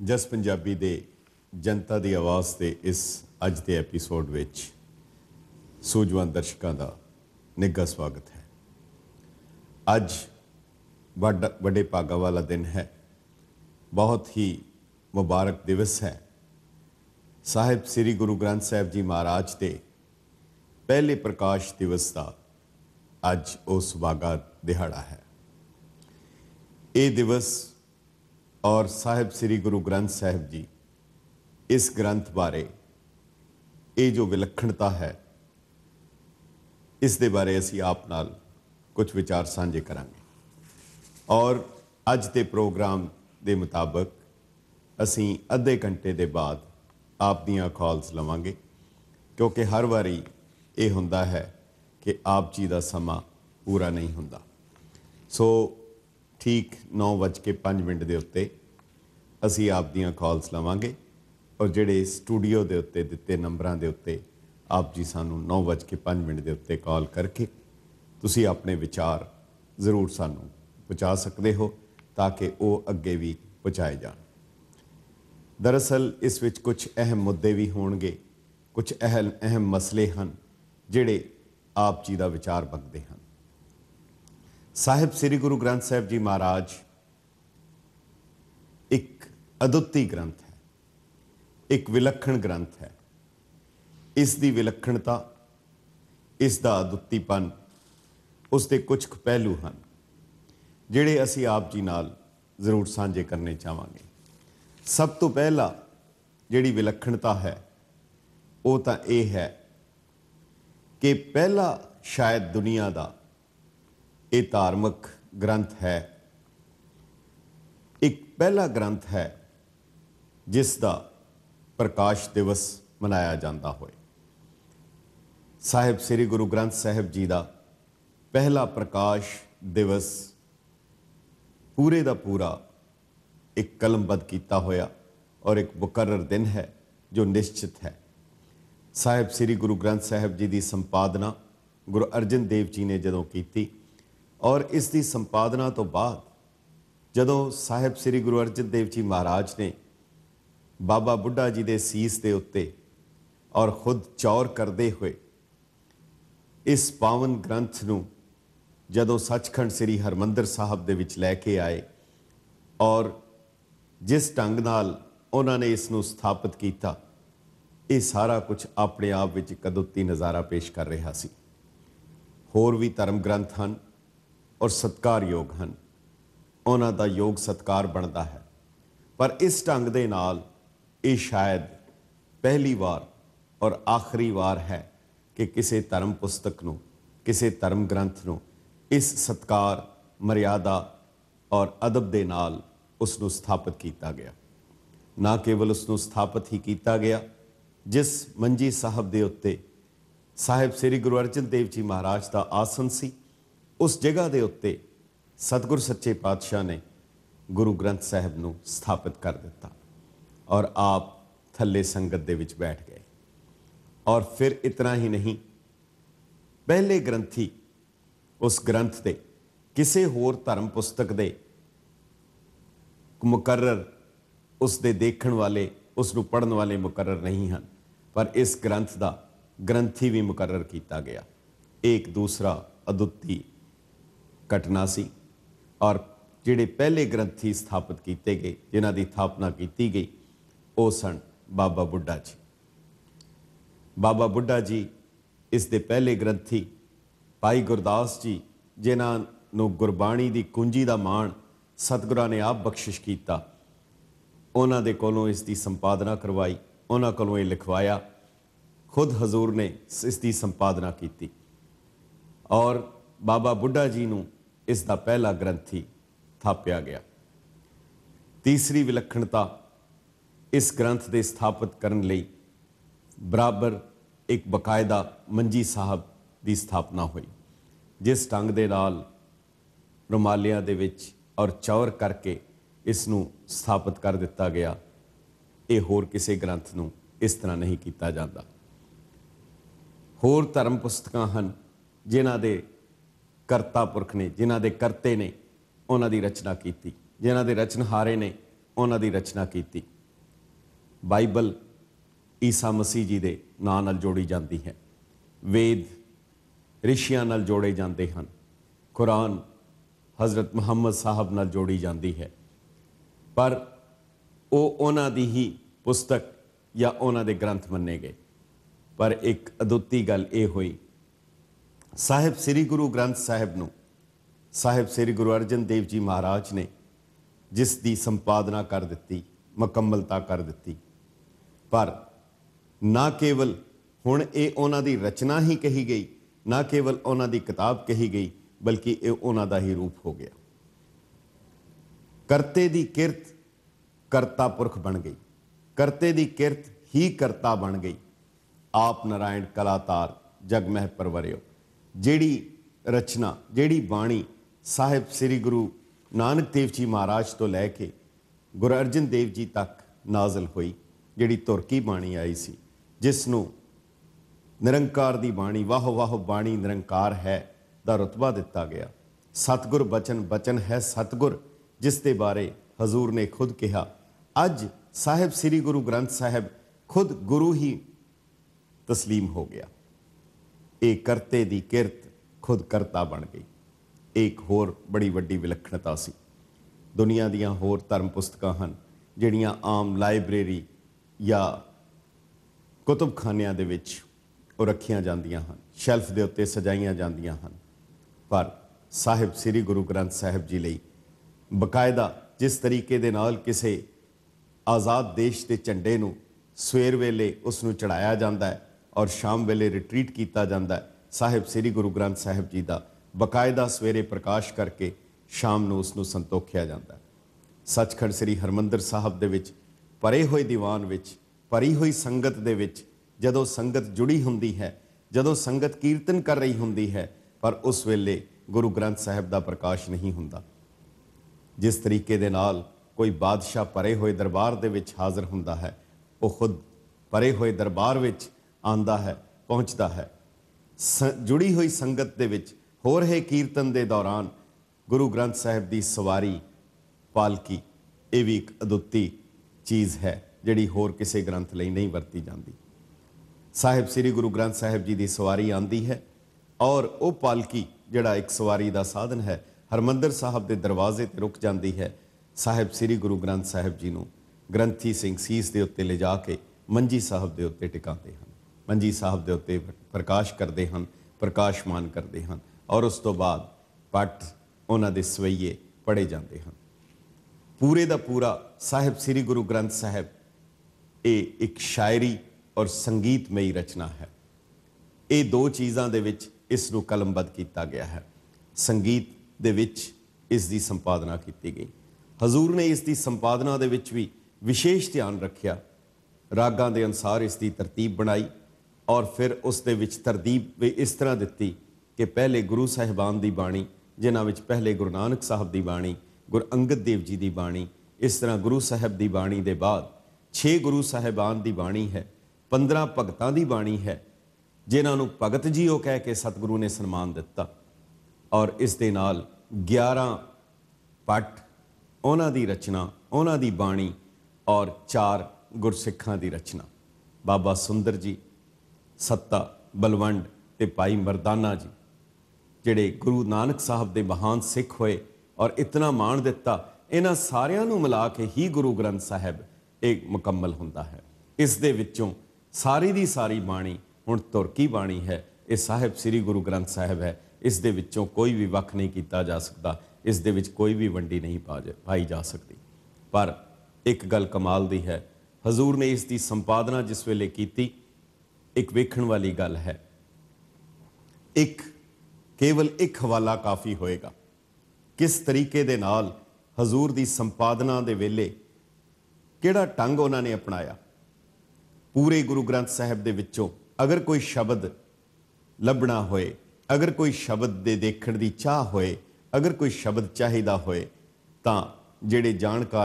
जस पंजाबी दे जनता दी आवाज़ के इस अज के एपीसोड विच सूझवान दर्शकों का निघा स्वागत है। अज बड़े भागा वाला दिन है, बहुत ही मुबारक दिवस है। साहिब श्री गुरु ग्रंथ साहिब जी महाराज के पहले प्रकाश दिवस का अज वो सुभागा दिहाड़ा है। ये दिवस और साहिब श्री गुरु ग्रंथ साहिब जी इस ग्रंथ बारे ये जो विलक्षणता है इस दे बारे असी आप नाल कुछ विचार साझे करांगे और अज के प्रोग्राम के मुताबिक असी अद्धे घंटे के बाद आप दियां कॉल्स लवांगे, क्योंकि हर बारी ये हुंदा है कि आप जी का समा पूरा नहीं हुंदा। सो ठीक 9:05 के उत्ते असी आप दियां कॉल्स लवांगे और जिहड़े स्टूडियो के उत्ते दिते नंबरां दे उत्ते आप जी सानू 9:05 के उत्ते कॉल करके तुसी अपने विचार जरूर सानू पहुँचा सकते हो ताकि वो अगे भी पहुँचाए जान। दरअसल इस विच कुछ अहम मुद्दे भी होणगे, कुछ अहम मसले हैं जिहड़े आप जी का विचार मंगते हैं। साहिब श्री गुरु ग्रंथ साहिब जी महाराज एक अद्वितीय ग्रंथ है, एक विलक्षण ग्रंथ है। इसकी विलक्षणता, इसका अद्वितीयपन, उसके कुछ पहलू हैं जिहड़े असी आप जी नाल जरूर साझे करने चाहांगे। सब तो पहला जिहड़ी विलक्षणता है वो तो ये है कि पहला शायद दुनिया का ये धार्मिक ग्रंथ है, एक पहला ग्रंथ है जिसका प्रकाश दिवस मनाया जाता होए। साहिब श्री गुरु ग्रंथ साहिब जी का पहला प्रकाश दिवस पूरे का पूरा एक कलमबद्ध किया होया और एक मुकर्रर दिन है जो निश्चित है। साहिब श्री गुरु ग्रंथ साहिब जी की संपादना गुरु अर्जन देव जी ने जदों की और इसकी संपादना तो बाद जदों साहिब श्री गुरु अर्जन देव जी महाराज ने बाबा बुढ़ा जी के सीस के उत्ते और खुद चौर करते हुए इस पावन ग्रंथ नूं जदों सचखंड श्री हरमंदर साहब दे विच लैके आए और जिस ढंग नाल उन्होंने इसनूं स्थापित किया, ये सारा कुछ अपने आप विच एक अद्वितीय नज़ारा पेश कर रहा सी। होर भी धर्म ग्रंथ हैं और सत्कार योग हैं, उन्हां दा योग सत्कार बनता है, पर इस ढंग दे नाल ये शायद पहली बार और आखिरी बार है कि किसी धर्म पुस्तक नूं, किसी धर्म ग्रंथ नूं इस सत्कार, मर्यादा और अदब दे नाल उसनूं स्थापित किया गया। ना केवल उसनूं स्थापित ही किया गया, जिस मंजी साहब दे उत्ते साहिब श्री गुरु अर्जन देव जी महाराज का आसन सी, उस जगह के उत्ते सतगुर सच्चे पातशाह ने गुरु ग्रंथ साहिब नूं स्थापित कर दिता और आप थल्ले संगत दे विच बैठ गए। और फिर इतना ही नहीं, पहले ग्रंथी उस ग्रंथ दे किसी होर धर्म पुस्तक दे मुकर्रर, उसके देखण वाले, उसनूं पढ़न वाले मुकर्रर नहीं हैं, पर इस ग्रंथ का ग्रंथी भी मुकर्रर किया गया। एक दूसरा अद्वितीय घटना सी और जिहड़े पहले ग्रंथी स्थापित किए गए, जिन्हां की स्थापना की गई, वो सन बाबा बुढ़ा जी। बाबा बुढ़ा जी इस दे पहले ग्रंथी। भाई गुरदास जी जिन्होंने गुरबाणी की कुंजी का मान सतगुरां ने आप बख्शिश किया, उन्हां दे कोलों इसकी संपादना करवाई, उन्हां कोलों ये लिखवाया, खुद हजूर ने इसकी संपादना की और बाबा बुढ़ा जी नूं इसका पहला ग्रंथी थापिया गया। तीसरी विलक्षणता, इस ग्रंथ के स्थापित करने लई बराबर एक बकायदा मंजी साहब की स्थापना हुई, जिस ढंग दे नाल रुमालियां दे विच और चौर करके इसनूं स्थापित कर दिता गया, ये होर किसी ग्रंथ नूं इस तरह नहीं किया जाता। होर धर्म पुस्तकां हन जिन्हां दे करता पुरख ने, जिन्हां दे करते ने उन्हां दी रचना की, जिन्हां दे रचनहारे ने उन्हां दी रचना की, ਬਾਈਬਲ ਈਸਾ ਮਸੀਹ ਜੀ ਦੇ ਨਾਂ ਨਾਲ ਜੋੜੀ ਜਾਂਦੀ ਹੈ, ਵੇਦ ਰਿਸ਼ੀਆਂ ਨਾਲ ਜੋੜੇ ਜਾਂਦੇ ਹਨ, ਕੁਰਾਨ ਹਜ਼ਰਤ ਮੁਹੰਮਦ ਸਾਹਿਬ ਨਾਲ ਜੋੜੀ ਜਾਂਦੀ ਹੈ। ਪਰ ਉਹ ਉਹਨਾਂ ਦੀ ਹੀ ਪੁਸਤਕ ਜਾਂ ਉਹਨਾਂ ਦੇ ਗ੍ਰੰਥ ਮੰਨੇ ਗਏ। ਪਰ ਇੱਕ ਅਦੁੱਤੀ ਗੱਲ ਇਹ ਹੋਈ, ਸਾਹਿਬ ਸ੍ਰੀ ਗੁਰੂ ਗ੍ਰੰਥ ਸਾਹਿਬ ਨੂੰ ਸਾਹਿਬ ਸ੍ਰੀ ਗੁਰੂ ਅਰਜਨ ਦੇਵ ਜੀ ਮਹਾਰਾਜ ਨੇ ਜਿਸ ਦੀ ਸੰਪਾਦਨਾ ਕਰ ਦਿੱਤੀ, ਮੁਕੰਮਲਤਾ ਕਰ ਦਿੱਤੀ। ਪਰ ਨਾ ਕੇਵਲ ਹੁਣ ਇਹ ਉਹਨਾਂ ਦੀ ਰਚਨਾ ਹੀ ਕਹੀ ਗਈ, ਨਾ ਕੇਵਲ ਉਹਨਾਂ ਦੀ ਕਿਤਾਬ ਕਹੀ ਗਈ, ਬਲਕਿ ਇਹ ਉਹਨਾਂ ਦਾ ਹੀ ਰੂਪ ਹੋ ਗਿਆ। ਕਰਤੇ ਦੀ ਕਿਰਤ ਕਰਤਾ ਪੁਰਖ ਬਣ ਗਈ, ਕਰਤੇ ਦੀ ਕਿਰਤ ਹੀ ਕਰਤਾ ਬਣ ਗਈ। ਆਪ ਨਾਰਾਇਣ ਕਲਾਤਾਰ ਜਗ ਮਹਿ ਪਰਵਰਿਓ। ਜਿਹੜੀ ਰਚਨਾ, ਜਿਹੜੀ ਬਾਣੀ ਸਾਹਿਬ ਸ੍ਰੀ ਗੁਰੂ ਨਾਨਕ ਦੇਵ ਜੀ ਮਹਾਰਾਜ ਤੋਂ ਲੈ ਕੇ ਗੁਰੂ ਅਰਜਨ ਦੇਵ ਜੀ ਤੱਕ ਨਾਜ਼ਲ ਹੋਈ, ਜਿਹੜੀ ਤੁਰਕੀ ਬਾਣੀ ਆਈ ਸੀ, ਜਿਸ ਨੂੰ ਨਿਰੰਕਾਰ ਦੀ ਬਾਣੀ, ਵਾਹ ਵਾਹ ਬਾਣੀ ਨਿਰੰਕਾਰ ਹੈ ਦਾ ਰੁਤਬਾ ਦਿੱਤਾ ਗਿਆ। ਸਤਿਗੁਰ ਬਚਨ, ਬਚਨ ਹੈ ਸਤਿਗੁਰ, ਜਿਸ ਦੇ ਬਾਰੇ ਹਜ਼ੂਰ ਨੇ ਖੁਦ ਕਿਹਾ। ਅੱਜ ਸਾਹਿਬ ਸ੍ਰੀ ਗੁਰੂ ਗ੍ਰੰਥ ਸਾਹਿਬ ਖੁਦ ਗੁਰੂ ਹੀ ਤਸਲੀਮ ਹੋ ਗਿਆ। ਇਹ ਕਰਤੇ ਦੀ ਕਿਰਤ ਖੁਦ ਕਰਤਾ ਬਣ ਗਈ। ਇੱਕ ਹੋਰ ਬੜੀ ਵੱਡੀ ਵਿਲੱਖਣਤਾ ਸੀ। ਦੁਨੀਆ ਦੀਆਂ ਹੋਰ ਧਰਮ ਪੁਸਤਕਾਂ ਹਨ ਜਿਹੜੀਆਂ ਆਮ ਲਾਇਬ੍ਰੇਰੀ ਜਾਂ ਕੁਤਬਖਾਨਿਆਂ ਦੇ ਵਿੱਚ ਉਹ ਰੱਖੀਆਂ ਜਾਂਦੀਆਂ ਹਨ, ਸ਼ੈਲਫ ਦੇ ਉੱਤੇ ਸਜਾਈਆਂ ਜਾਂਦੀਆਂ ਹਨ। ਪਰ ਸਾਹਿਬ ਸ੍ਰੀ ਗੁਰੂ ਗ੍ਰੰਥ ਸਾਹਿਬ ਜੀ ਲਈ ਬਕਾਇਦਾ ਜਿਸ ਤਰੀਕੇ ਦੇ ਨਾਲ ਕਿਸੇ ਆਜ਼ਾਦ ਦੇਸ਼ ਦੇ ਝੰਡੇ ਨੂੰ ਸਵੇਰ ਵੇਲੇ ਉਸ ਨੂੰ ਚੜਾਇਆ ਜਾਂਦਾ ਹੈ ਔਰ ਸ਼ਾਮ ਵੇਲੇ ਰਿਟਰੀਟ ਕੀਤਾ ਜਾਂਦਾ ਹੈ, ਸਾਹਿਬ ਸ੍ਰੀ ਗੁਰੂ ਗ੍ਰੰਥ ਸਾਹਿਬ ਜੀ ਦਾ ਬਕਾਇਦਾ ਸਵੇਰੇ ਪ੍ਰਕਾਸ਼ ਕਰਕੇ ਸ਼ਾਮ ਨੂੰ ਉਸ ਨੂੰ ਸੰਤੋਖਿਆ ਜਾਂਦਾ ਹੈ। ਸੱਚਖੰਡ ਸ੍ਰੀ ਹਰਿਮੰਦਰ ਸਾਹਿਬ ਦੇ ਵਿੱਚ ਭਰੇ ਹੋਏ ਦੀਵਾਨ ਵਿੱਚ, ਭਰੀ ਹੋਈ ਸੰਗਤ ਦੇ ਵਿੱਚ ਜਦੋਂ ਸੰਗਤ ਜੁੜੀ ਹੁੰਦੀ ਹੈ, ਜਦੋਂ ਸੰਗਤ ਕੀਰਤਨ ਕਰ ਰਹੀ ਹੁੰਦੀ ਹੈ, ਪਰ ਉਸ ਵੇਲੇ ਗੁਰੂ ਗ੍ਰੰਥ ਸਾਹਿਬ ਦਾ ਪ੍ਰਕਾਸ਼ ਨਹੀਂ ਹੁੰਦਾ। ਜਿਸ ਤਰੀਕੇ ਦੇ ਨਾਲ ਕੋਈ ਬਾਦਸ਼ਾਹ ਭਰੇ ਹੋਏ ਦਰਬਾਰ ਦੇ ਵਿੱਚ ਹਾਜ਼ਰ ਹੁੰਦਾ ਹੈ, ਉਹ ਖੁਦ ਭਰੇ ਹੋਏ ਦਰਬਾਰ ਵਿੱਚ ਆਉਂਦਾ ਹੈ, ਪਹੁੰਚਦਾ ਹੈ। ਜੁੜੀ ਹੋਈ ਸੰਗਤ ਦੇ ਵਿੱਚ ਹੋ ਰਹੇ ਕੀਰਤਨ ਦੇ ਦੌਰਾਨ ਗੁਰੂ ਗ੍ਰੰਥ ਸਾਹਿਬ ਦੀ ਸਵਾਰੀ, ਪਾਲਕੀ, ਇਹ ਵੀ ਇੱਕ ਅਦੁੱਤੀ ਚੀਜ਼ ਹੈ ਜਿਹੜੀ ਹੋਰ ਕਿਸੇ ਗ੍ਰੰਥ ਲਈ ਨਹੀਂ ਵਰਤੀ ਜਾਂਦੀ। ਸਾਹਿਬ ਸ੍ਰੀ ਗੁਰੂ ਗ੍ਰੰਥ ਸਾਹਿਬ ਜੀ ਦੀ ਸਵਾਰੀ ਆਉਂਦੀ ਹੈ ਔਰ ਉਹ ਪਾਲਕੀ ਜਿਹੜਾ ਇੱਕ ਸਵਾਰੀ ਦਾ ਸਾਧਨ ਹੈ, ਹਰਿਮੰਦਰ ਸਾਹਿਬ ਦੇ ਦਰਵਾਜ਼ੇ ਤੇ ਰੁਕ ਜਾਂਦੀ ਹੈ। ਸਾਹਿਬ ਸ੍ਰੀ ਗੁਰੂ ਗ੍ਰੰਥ ਸਾਹਿਬ ਜੀ ਨੂੰ ਗ੍ਰੰਥੀ ਸਿੰਘ ਸੀਸ ਦੇ ਉੱਤੇ ਲਿਜਾ ਕੇ ਮੰਜੀ ਸਾਹਿਬ ਦੇ ਉੱਤੇ ਟਿਕਾਉਂਦੇ ਹਨ, ਮੰਜੀ ਸਾਹਿਬ ਦੇ ਉੱਤੇ ਪ੍ਰਕਾਸ਼ ਕਰਦੇ ਹਨ, ਪ੍ਰਕਾਸ਼ਮਾਨ ਕਰਦੇ ਹਨ ਔਰ ਉਸ ਤੋਂ ਬਾਅਦ ਪੱਟ ਉਹਨਾਂ ਦੇ ਸਵਈਏ ਪੜ੍ਹੇ ਜਾਂਦੇ ਹਨ। ਪੂਰੇ ਦਾ ਪੂਰਾ ਸਾਹਿਬ ਸ੍ਰੀ ਗੁਰੂ ਗ੍ਰੰਥ ਸਾਹਿਬ ਇਹ ਇੱਕ ਸ਼ਾਇਰੀ ਔਰ ਸੰਗੀਤਮਈ ਰਚਨਾ ਹੈ। ਇਹ ਦੋ ਚੀਜ਼ਾਂ ਦੇ ਵਿੱਚ ਇਸ ਨੂੰ ਕਲਮਬੱਧ ਕੀਤਾ ਗਿਆ ਹੈ। ਸੰਗੀਤ ਦੇ ਵਿੱਚ ਇਸ ਦੀ ਸੰਪਾਦਨਾ ਕੀਤੀ ਗਈ। ਹਜ਼ੂਰ ਨੇ ਇਸ ਦੀ ਸੰਪਾਦਨਾ ਦੇ ਵਿੱਚ ਵੀ ਵਿਸ਼ੇਸ਼ ਧਿਆਨ ਰੱਖਿਆ। ਰਾਗਾਂ ਦੇ ਅਨੁਸਾਰ ਇਸ ਦੀ ਤਰਤੀਬ ਬਣਾਈ ਔਰ ਫਿਰ ਉਸ ਦੇ ਵਿੱਚ ਤਰਤੀਬ ਵੀ ਇਸ ਤਰ੍ਹਾਂ ਦਿੱਤੀ ਕਿ ਪਹਿਲੇ ਗੁਰੂ ਸਾਹਿਬਾਨ ਦੀ ਬਾਣੀ, ਜਿਨ੍ਹਾਂ ਵਿੱਚ ਪਹਿਲੇ ਗੁਰੂ ਨਾਨਕ ਸਾਹਿਬ ਦੀ ਬਾਣੀ, ਗੁਰੂ ਅੰਗਦ ਦੇਵ ਜੀ ਦੀ ਬਾਣੀ, ਇਸ ਤਰ੍ਹਾਂ ਗੁਰੂ ਸਾਹਿਬ ਦੀ ਬਾਣੀ ਦੇ ਬਾਅਦ 6 ਗੁਰੂ ਸਾਹਿਬਾਨ ਦੀ ਬਾਣੀ ਹੈ, 15 ਭਗਤਾਂ ਦੀ ਬਾਣੀ ਹੈ, ਜਿਨ੍ਹਾਂ ਨੂੰ ਭਗਤ ਜੀ ਉਹ ਕਹਿ ਕੇ ਸਤਿਗੁਰੂ ਨੇ ਸਨਮਾਨ ਦਿੱਤਾ ਔਰ ਇਸ ਦੇ ਨਾਲ 11 ਪੱਟ ਉਹਨਾਂ ਦੀ ਰਚਨਾ, ਉਹਨਾਂ ਦੀ ਬਾਣੀ ਔਰ 4 ਗੁਰਸਿੱਖਾਂ ਦੀ ਰਚਨਾ, ਬਾਬਾ ਸੁੰਦਰ ਜੀ, ਸੱਤਾ ਬਲਵੰਡ ਤੇ ਭਾਈ ਮਰਦਾਨਾ ਜੀ, ਜਿਹੜੇ ਗੁਰੂ ਨਾਨਕ ਸਾਹਿਬ ਦੇ ਮਹਾਨ ਸਿੱਖ ਹੋਏ ਔਰ ਇਤਨਾ ਮਾਣ ਦਿੱਤਾ। ਇਹਨਾਂ ਸਾਰਿਆਂ ਨੂੰ ਮਿਲਾ ਕੇ ਹੀ ਗੁਰੂ ਗ੍ਰੰਥ ਸਾਹਿਬ ਇਹ ਮੁਕੰਮਲ ਹੁੰਦਾ ਹੈ। ਇਸ ਦੇ ਵਿੱਚੋਂ ਸਾਰੀ ਦੀ ਸਾਰੀ ਬਾਣੀ ਹੁਣ ਤੁਰਕੀ ਬਾਣੀ ਹੈ। ਇਹ ਸਾਹਿਬ ਸ੍ਰੀ ਗੁਰੂ ਗ੍ਰੰਥ ਸਾਹਿਬ ਹੈ। ਇਸ ਦੇ ਵਿੱਚੋਂ ਕੋਈ ਵੀ ਵੱਖ ਨਹੀਂ ਕੀਤਾ ਜਾ ਸਕਦਾ, ਇਸ ਦੇ ਵਿੱਚ ਕੋਈ ਵੀ ਵੰਡੀ ਨਹੀਂ ਪਾਈ ਜਾ ਸਕਦੀ। ਪਰ ਇੱਕ ਗੱਲ ਕਮਾਲ ਦੀ ਹੈ, ਹਜ਼ੂਰ ਨੇ ਇਸ ਦੀ ਸੰਪਾਦਨਾ ਜਿਸ ਵੇਲੇ ਕੀਤੀ, ਇੱਕ ਵੇਖਣ ਵਾਲੀ ਗੱਲ ਹੈ, ਕੇਵਲ ਇੱਕ ਹਵਾਲਾ ਕਾਫੀ ਹੋਏਗਾ। ਕਿਸ ਤਰੀਕੇ ਦੇ ਨਾਲ ਹਜ਼ੂਰ ਦੀ ਸੰਪਾਦਨਾ ਦੇ ਵੇਲੇ ਕਿਹੜਾ ਢੰਗ ਉਹਨਾਂ ਨੇ ਅਪਣਾਇਆ। ਪੂਰੇ ਗੁਰੂ ਗ੍ਰੰਥ ਸਾਹਿਬ ਦੇ ਵਿੱਚੋਂ ਅਗਰ ਕੋਈ ਸ਼ਬਦ ਲੱਭਣਾ ਹੋਏ, ਅਗਰ ਕੋਈ ਸ਼ਬਦ ਦੇ ਦੇਖਣ ਦੀ ਚਾਹ ਹੋਏ, ਅਗਰ ਕੋਈ ਸ਼ਬਦ ਚਾਹੀਦਾ ਹੋਏ, ਤਾਂ ਜਿਹੜੇ ਜਾਣਕਾਰ